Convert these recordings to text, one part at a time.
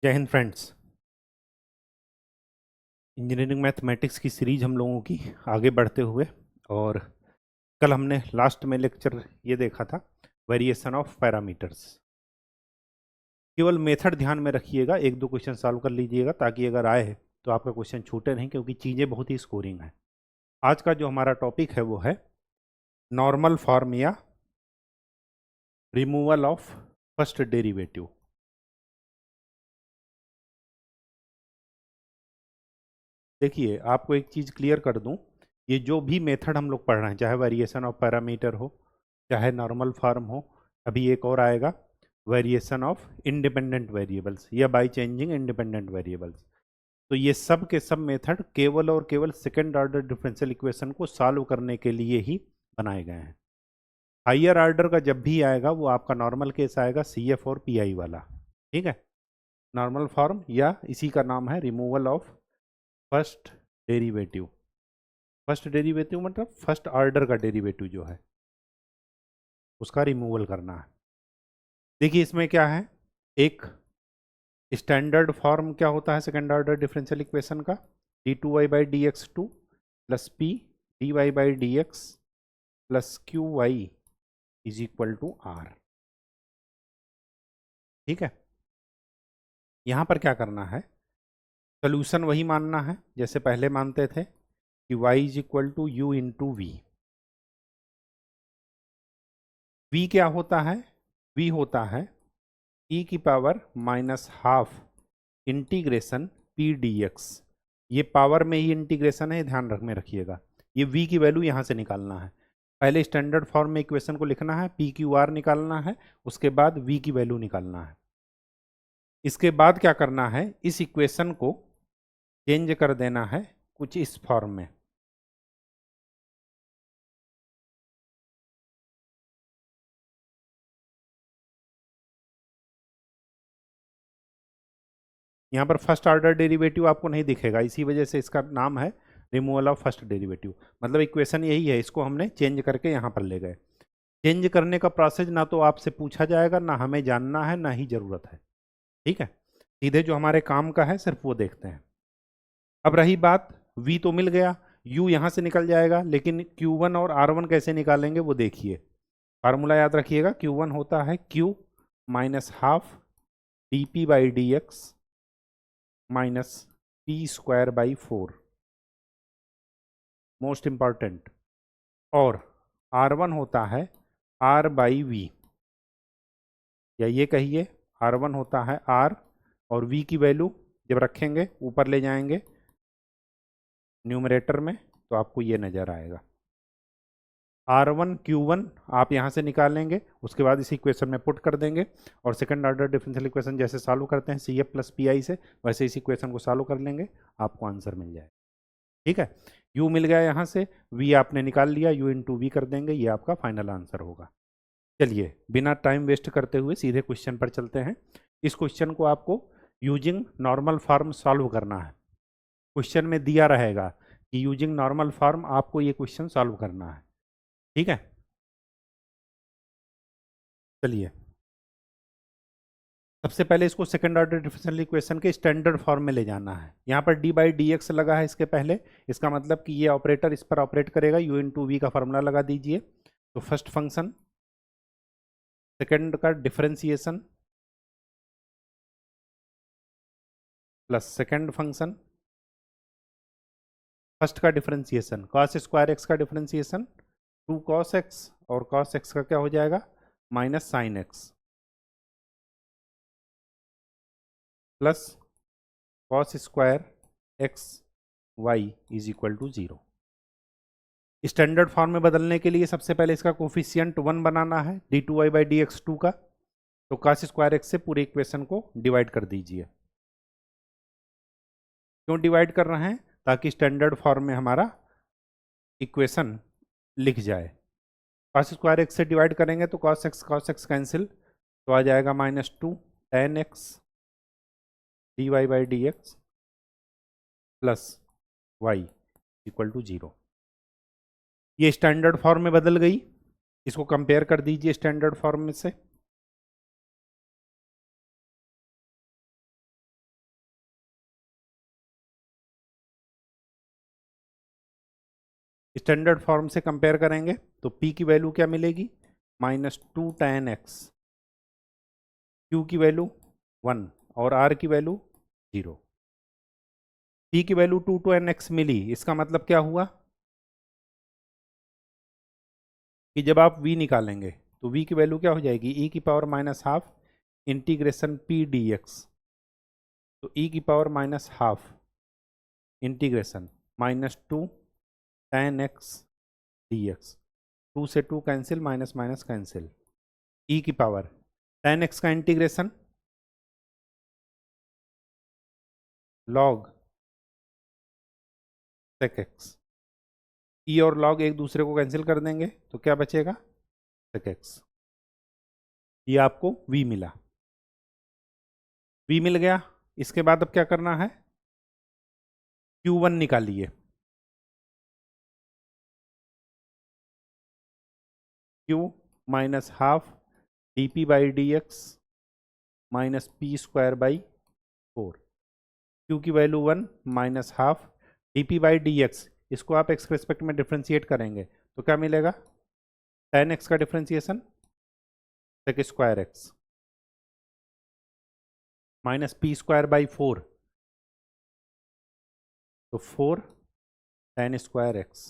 जय Hind friends. Engineering mathematics की series हम लोगों की आगे बढ़ते हुए, और कल हमने लास्ट में लेक्चर ये देखा था, वेरिएशन ऑफ पैरामीटर्स। केवल मेथड ध्यान में रखिएगा, एक दो क्वेश्चन सॉल्व कर लीजिएगा ताकि अगर आए तो आपका क्वेश्चन छूटे नहीं, क्योंकि चीज़ें बहुत ही स्कोरिंग हैं। आज का जो हमारा टॉपिक है वो है नॉर्मल फॉर्म या रिमूवल ऑफ फर्स्ट डेरिवेटिव। देखिए, आपको एक चीज़ क्लियर कर दूं, ये जो भी मेथड हम लोग पढ़ रहे हैं, चाहे वेरिएशन ऑफ पैरामीटर हो, चाहे नॉर्मल फॉर्म हो, अभी एक और आएगा वेरिएशन ऑफ इंडिपेंडेंट वेरिएबल्स या बाय चेंजिंग इंडिपेंडेंट वेरिएबल्स। तो ये सब के सब मेथड केवल और केवल सेकेंड ऑर्डर डिफरेंशियल इक्वेशन को सॉल्व करने के लिए ही बनाए गए हैं। हाइयर ऑर्डर का जब भी आएगा वो आपका नॉर्मल केस आएगा, सी एफ और पी आई वाला। ठीक है, नॉर्मल फॉर्म या इसी का नाम है removal of first derivative. First derivative मतलब फर्स्ट ऑर्डर का डेरिवेटिव जो है उसका रिमूवल करना है। देखिए, इसमें क्या है, एक स्टैंडर्ड फॉर्म क्या होता है सेकेंड ऑर्डर डिफरेंशियल इक्वेशन का, D two Y by D X two plus P D Y by D X plus Q Y is equal to R. ठीक है, यहाँ पर क्या करना है, सोल्यूशन वही मानना है जैसे पहले मानते थे कि y is equal to U into V. v क्या होता है, v होता है e की power minus half integration P D X. ये पावर में ही इंटीग्रेशन है, ध्यान में रखिएगा। ये v की वैल्यू यहाँ से निकालना है। पहले स्टैंडर्ड फॉर्म में इक्वेशन को लिखना है, पी क्यू आर निकालना है, उसके बाद v की वैल्यू निकालना है। इसके बाद क्या करना है, इस इक्वेशन को चेंज कर देना है कुछ इस फॉर्म में। यहाँ पर फर्स्ट ऑर्डर डेरिवेटिव आपको नहीं दिखेगा, इसी वजह से इसका नाम है रिमूवल ऑफ फर्स्ट डेरिवेटिव। मतलब इक्वेशन यही है, इसको हमने चेंज करके यहाँ पर ले गए। चेंज करने का प्रोसेस ना तो आपसे पूछा जाएगा, ना हमें जानना है, ना ही ज़रूरत है। ठीक है, सीधे जो हमारे काम का है सिर्फ वो देखते हैं। अब रही बात, v तो मिल गया, u यहाँ से निकल जाएगा, लेकिन q1 और r1 कैसे निकालेंगे वो देखिए। फार्मूला याद रखिएगा, q1 होता है q minus half D P by D x minus P square by 4, most important. और R1 होता है R बाई वी, या ये कहिए R1 होता है R, और V की वैल्यू जब रखेंगे ऊपर ले जाएंगे न्यूमरेटर में तो आपको ये नज़र आएगा। R1 Q1 आप यहाँ से निकालेंगे, उसके बाद इस इक्वेशन में पुट कर देंगे, और सेकंड ऑर्डर डिफरेंशियल इक्वेशन जैसे सॉल्व करते हैं C F plus P I से, वैसे इस इक्वेशन को सॉल्व कर लेंगे, आपको आंसर मिल जाएगा। ठीक है, u मिल गया यहाँ से, v आपने निकाल लिया, u इंटू वी कर देंगे, ये आपका फाइनल आंसर होगा। चलिए, बिना टाइम वेस्ट करते हुए सीधे क्वेश्चन पर चलते हैं। इस क्वेश्चन को आपको यूजिंग नॉर्मल फॉर्म सॉल्व करना है। क्वेश्चन में दिया रहेगा कि यूजिंग नॉर्मल फॉर्म आपको ये क्वेश्चन सॉल्व करना है। ठीक है, चलिए सबसे पहले इसको सेकंड ऑर्डर डिफरेंशियल इक्वेशन के स्टैंडर्ड फॉर्म में ले जाना है। यहाँ पर डी बाई डी एक्स लगा है इसके पहले, इसका मतलब कि ये ऑपरेटर इस पर ऑपरेट करेगा, यू इंटू वी का फॉर्मूला लगा दीजिए। तो फर्स्ट फंक्शन, सेकंड का differentiation plus second function, first का डिफरेंशिएशन कॉस स्क्वायर एक्स का डिफरेंशिएशन 2 cos x, और cos x का क्या हो जाएगा minus sine X, plus cos square X Y is equal to 0। Standard form में बदलने के लिए सबसे पहले इसका कोफिशियंट 1 बनाना है, D two Y by D X two का। तो cos स्क्वायर एक्स से पूरे इक्वेशन को डिवाइड कर दीजिए। क्यों डिवाइड कर रहे हैं, ताकि स्टैंडर्ड फॉर्म में हमारा इक्वेशन लिख जाए। cos स्क्वायर एक्स से डिवाइड करेंगे तो cos x कैंसिल, तो आ जाएगा -2 tan x D Y by D X plus Y equal to 0। ये स्टैंडर्ड फॉर्म में बदल गई, इसको कंपेयर कर दीजिए स्टैंडर्ड फॉर्म में से। स्टैंडर्ड फॉर्म से कंपेयर करेंगे तो p की वैल्यू क्या मिलेगी, -2 tan x, q की वैल्यू 1 और r की वैल्यू 0। p की वैल्यू 2 tan x मिली, इसका मतलब क्या हुआ कि जब आप v निकालेंगे तो v की वैल्यू क्या हो जाएगी, e की पावर -12 इंटीग्रेशन p dx। तो e की power -12 integration -2 tan x dx, 2 से 2 cancel, minus minus cancel, e की पावर tan x का integration log sec x, e और log एक दूसरे को कैंसिल कर देंगे तो क्या बचेगा, sec x। ये आपको v मिला, v मिल गया। इसके बाद अब क्या करना है, q1 निकालिए। q -12 dp by dx minus P square by 4, q की वैल्यू 1 -12 dp बाई dx, इसको आप x के रिस्पेक्ट में डिफ्रेंशिएट करेंगे तो क्या मिलेगा, tan x का differentiation sec square x minus P square by 4, तो 4 tan square x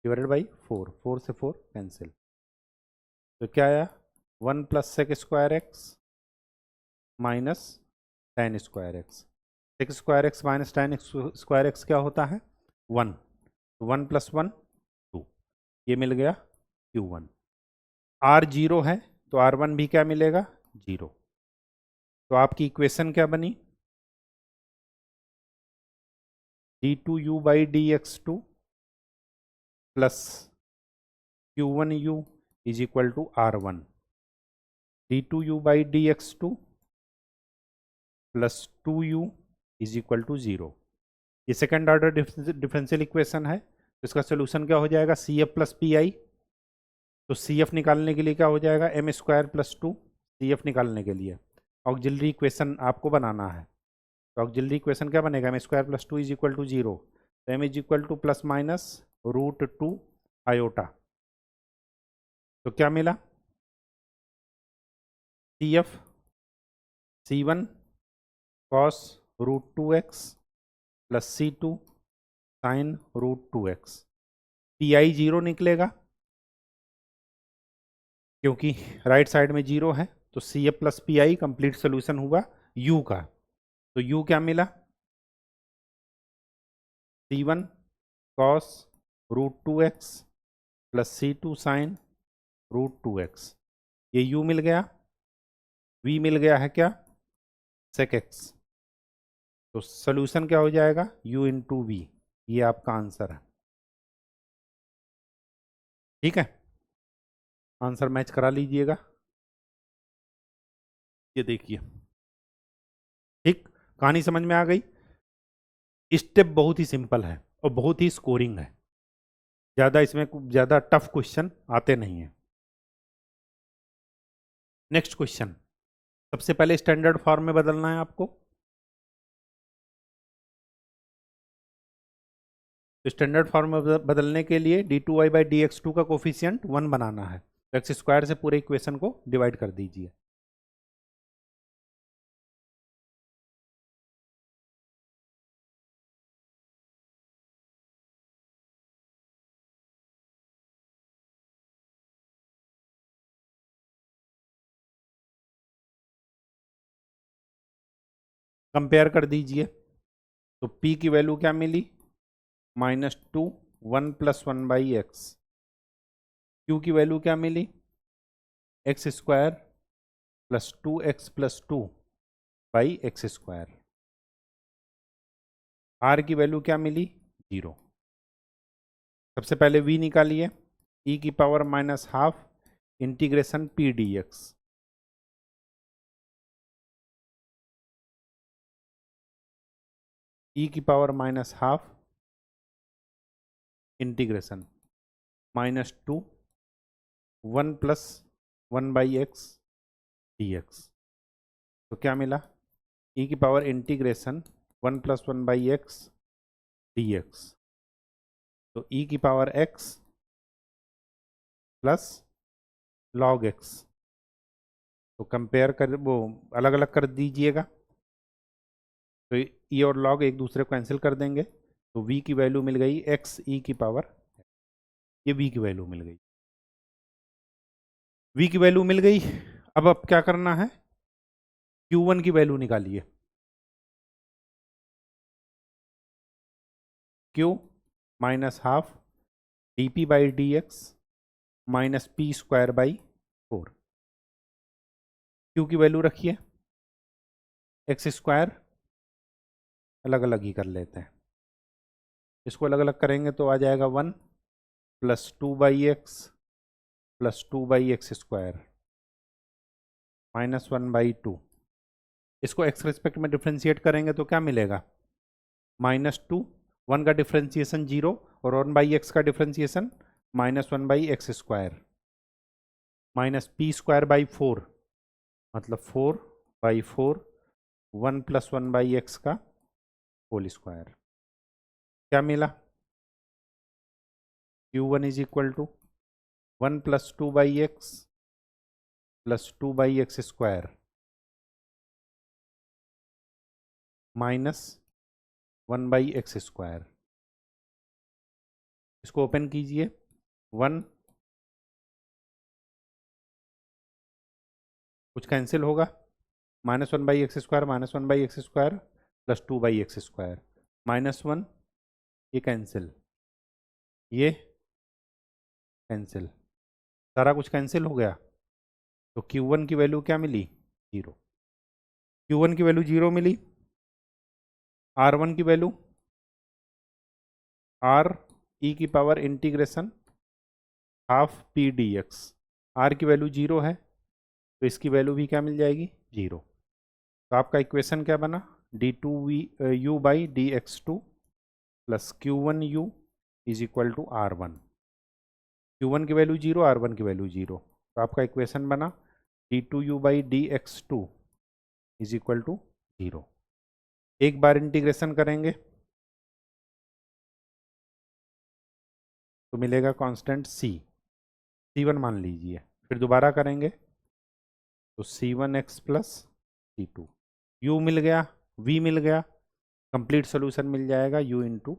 divided by 4, 4 से 4 कैंसिल, तो क्या आया 1 plus sec square x minus tan square x. sec square x minus tan square x क्या होता है, 1, तो 1 + 1 2, ये मिल गया q1। r 0 है तो r1 भी क्या मिलेगा, 0। तो आपकी इक्वेशन क्या बनी, d2u by dx2 plus q1u is equal to r1, d2u by dx2 plus 2u is equal to 0। ये सेकेंड ऑर्डर डिफरेंशियल इक्वेशन है, तो इसका सोल्यूशन क्या हो जाएगा, C F plus P I. तो सी एफ निकालने के लिए क्या हो जाएगा, M square plus 2, C F निकालने के लिए ऑक्सिलरी इक्वेशन आपको बनाना है। तो ऑक्सिलरी इक्वेशन क्या बनेगा, M square plus 2 is equal to 0, तो M is equal to plus minus √2 iota. तो क्या मिला, C F C1 cos √2x plus C2 sine √2x। P I 0 निकलेगा क्योंकि राइट साइड में 0 है, तो C F plus P I complete solution हुआ u का। तो u क्या मिला, C1 cos √2x plus C2 sine √2x, ये u मिल गया। v मिल गया है क्या, sec x। तो सोल्यूशन क्या हो जाएगा, u इंटू वी, ये आपका आंसर है। ठीक है, आंसर मैच करा लीजिएगा। ये देखिए, ठीक, कहानी समझ में आ गई। स्टेप बहुत ही सिंपल है और बहुत ही स्कोरिंग है, ज़्यादा इसमें ज़्यादा टफ क्वेश्चन आते नहीं हैं। नेक्स्ट क्वेश्चन, सबसे पहले स्टैंडर्ड फॉर्म में बदलना है आपको। तो स्टैंडर्ड फॉर्म में बदलने के लिए d2y बाई dx2 का कोफिशियंट 1 बनाना है, तो एक्स स्क्वायर से पूरे इक्वेशन को डिवाइड कर दीजिए। कंपेयर कर दीजिए, तो p की वैल्यू क्या मिली, -2 1 + 1 बाई एक्स। q की वैल्यू क्या मिली, x square plus 2x plus 2 by x square. r की वैल्यू क्या मिली, 0। सबसे पहले v निकालिए, e की power -12 integration p dx। e की power -12 integration -2 1 + 1 by x dx। तो क्या मिला, e की power integration 1 + 1 by x dx। तो e की power x plus log x, तो कंपेयर कर वो अलग अलग कर दीजिएगा, तो e और log एक दूसरे को कैंसिल कर देंगे, तो v की वैल्यू मिल गई x e की पावर, ये v की वैल्यू मिल गई, v की वैल्यू मिल गई। अब क्या करना है, q1 की वैल्यू निकालिए, q minus half D P by D x minus P square by 4, Q की वैल्यू रखिए, एक्स स्क्वायर अलग अलग ही कर लेते हैं, इसको अलग अलग करेंगे तो आ जाएगा 1 plus 2/x plus 2/x square minus 1/2, इसको एक्स रिस्पेक्ट में डिफ्रेंशिएट करेंगे तो क्या मिलेगा, -2, 1 का डिफ्रेंशिएशन 0 और 1/x का differentiation -1/x square minus P square by 4, मतलब 4/4, 1 प्लस 1/x का होल स्क्वायर, क्या मिला, q1 is equal to 1 plus 2/x plus 2/x square minus 1/x square, इसको ओपन कीजिए, 1 कुछ कैंसिल होगा, -1/x square -1/x square plus 2/x square -1, ये cancel, ये कैंसिल, सारा कुछ कैंसिल हो गया, तो q1 की वैल्यू क्या मिली, 0, q1 की वैल्यू 0 मिली, r1 की वैल्यू r e की power integration half P D X, R की वैल्यू 0 है तो इसकी वैल्यू भी क्या मिल जाएगी, 0, तो आपका इक्वेशन क्या बना, d2u by D X two plus q1u is equal to r1, q1 की वैल्यू 0, r1 की वैल्यू 0, तो आपका इक्वेशन बना d2u by D X two is equal to 0, एक बार इंटीग्रेशन करेंगे तो मिलेगा कांस्टेंट c1 मान लीजिए, फिर दोबारा करेंगे तो c1x प्लस c2, u मिल गया, v मिल गया, कंप्लीट सोल्यूशन मिल जाएगा u इंटू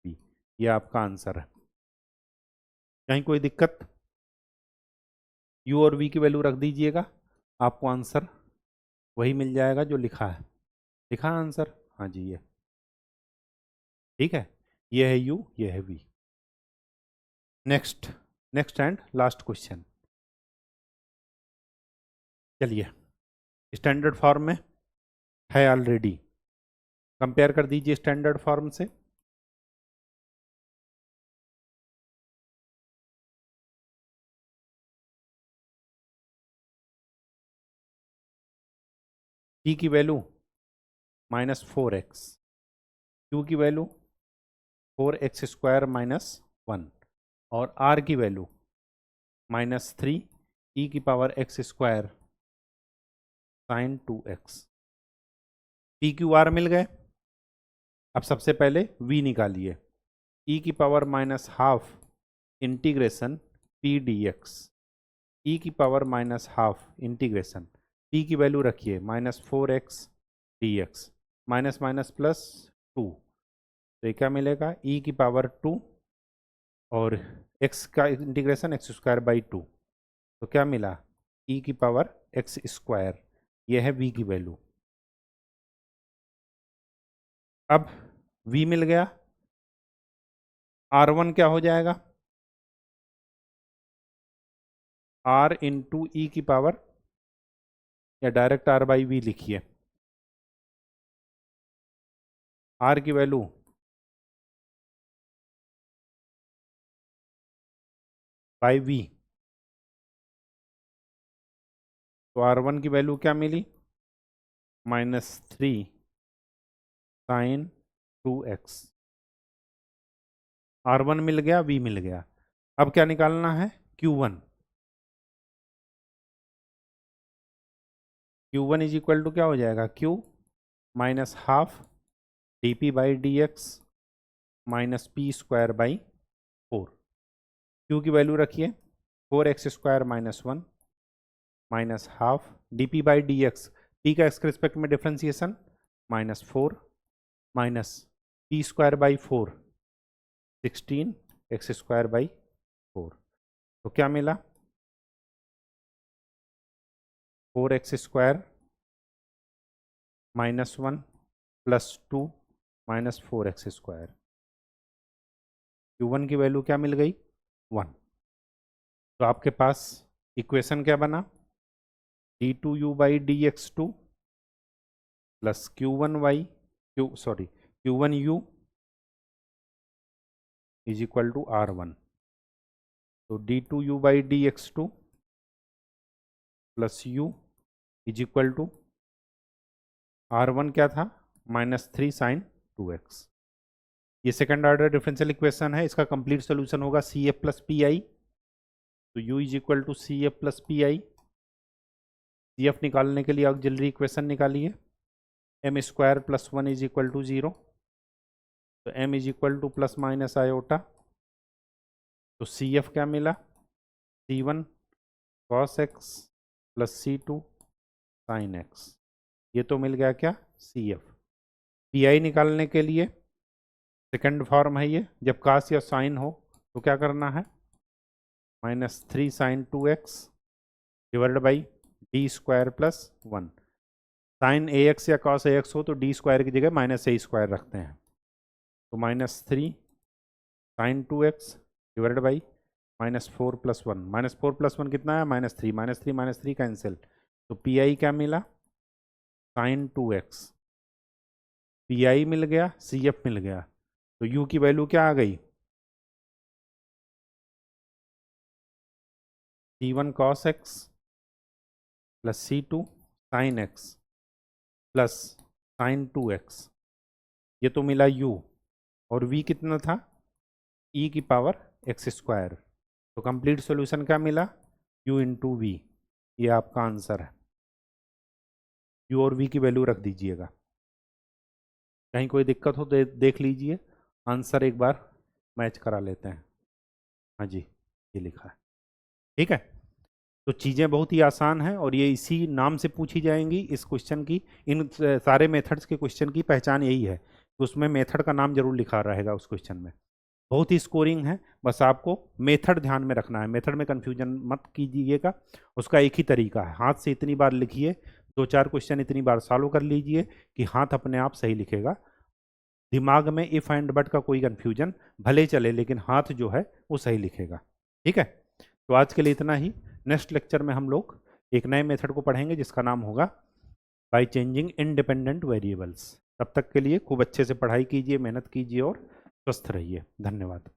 वी, ये आपका आंसर है, कहीं कोई दिक्कत, u और v की वैल्यू रख दीजिएगा, आपको आंसर वही मिल जाएगा जो लिखा है, लिखा है आंसर, हाँ जी ये ठीक है, ये है u, ये है v। Next next and last question, चलिए स्टैंडर्ड फॉर्म में है ऑलरेडी, कंपेयर कर दीजिए स्टैंडर्ड फॉर्म से, p की वैल्यू -4x, q की वैल्यू 4x स्क्वायर -1 और r की वैल्यू -3 e की power x square sine 2x, p Q r मिल गए, अब सबसे पहले v निकालिए, e की power -12 integration p dx, e की पावर -12 इंटीग्रेशन p की वैल्यू रखिए -4x dx minus minus plus 2, तो ये क्या मिलेगा, e की पावर 2 और x का इंटीग्रेशन एक्स स्क्वायर बाई 2, तो क्या मिला, e की पावर x स्क्वायर, ये है v की वैल्यू, अब v मिल गया, r1 क्या हो जाएगा, r इंटू ई की पावर, या डायरेक्ट r बाई वी लिखिए, r की वैल्यू बाई वी, तो r1 की वैल्यू क्या मिली, -3 साइन 2x, r1 मिल गया, v मिल गया, अब क्या निकालना है, q1, q1 is equal to क्या हो जाएगा, q -12 D P by D x minus P square by Q की वैल्यू रखिए 4x² minus 1 minus half dp by D x, P का एक्स के रिस्पेक्ट में differentiation -4 minus p² by 4 16x² by 4। तो क्या मिला 4x² minus 1 plus 2 minus 4x²। Q1 की value क्या मिल गई 1। तो आपके पास इक्वेशन क्या बना d2u by D X two plus Q1u is equal to R1। तो d2u by D X two plus u is equal to R1 क्या था -3 sin 2x। ये सेकंड ऑर्डर डिफरेंशियल इक्वेशन है, इसका कंप्लीट सोल्यूशन होगा CF plus P I. तो u is equal to CF plus P I. CF निकालने के लिए ऑक्सिलरी इक्वेशन निकालिए m² plus 1 is equal to 0। तो m is equal to plus minus iota. तो CF क्या मिला C1 cos x plus C2 sin x। ये तो मिल गया क्या CF। PI निकालने के लिए सेकंड फॉर्म है ये, जब cos या sin हो तो क्या करना है -3 sin 2x divided by d² plus 1। sin ax या cos ax हो तो d² की जगह -a² रखते हैं। तो -3 sin 2x divided by -4 plus 1। -4 plus 1 कितना है -3 -3 कैंसिल। तो PI क्या मिला sin 2x। PI मिल गया CF मिल गया। तो U की वैल्यू क्या आ गई C1 cos x plus C2 sin x plus sin 2x। ये तो मिला U और V कितना था e की पावर x²। तो कंप्लीट सॉल्यूशन क्या मिला U इंटू वी। ये आपका आंसर है। U और V की वैल्यू रख दीजिएगा। कहीं कोई दिक्कत हो तो देख लीजिए, आंसर एक बार मैच करा लेते हैं। हाँ जी ये लिखा है, ठीक है। तो चीज़ें बहुत ही आसान हैं और ये इसी नाम से पूछी जाएंगी इस क्वेश्चन की। इन सारे मेथड्स के क्वेश्चन की पहचान यही है कि उसमें मेथड का नाम जरूर लिखा रहेगा उस क्वेश्चन में। बहुत ही स्कोरिंग है, बस आपको मेथड ध्यान में रखना है। मेथड में कन्फ्यूजन मत कीजिएगा। उसका एक ही तरीका है, हाथ से इतनी बार लिखिए, 2-4 क्वेश्चन इतनी बार सॉल्व कर लीजिए कि हाथ अपने आप सही लिखेगा। दिमाग में इफ एंड बट का कोई कन्फ्यूजन भले चले, लेकिन हाथ जो है वो सही लिखेगा, ठीक है। तो आज के लिए इतना ही। नेक्स्ट लेक्चर में हम लोग एक नए मेथड को पढ़ेंगे जिसका नाम होगा बाय चेंजिंग इंडिपेंडेंट वेरिएबल्स। तब तक के लिए खूब अच्छे से पढ़ाई कीजिए, मेहनत कीजिए और स्वस्थ रहिए। धन्यवाद।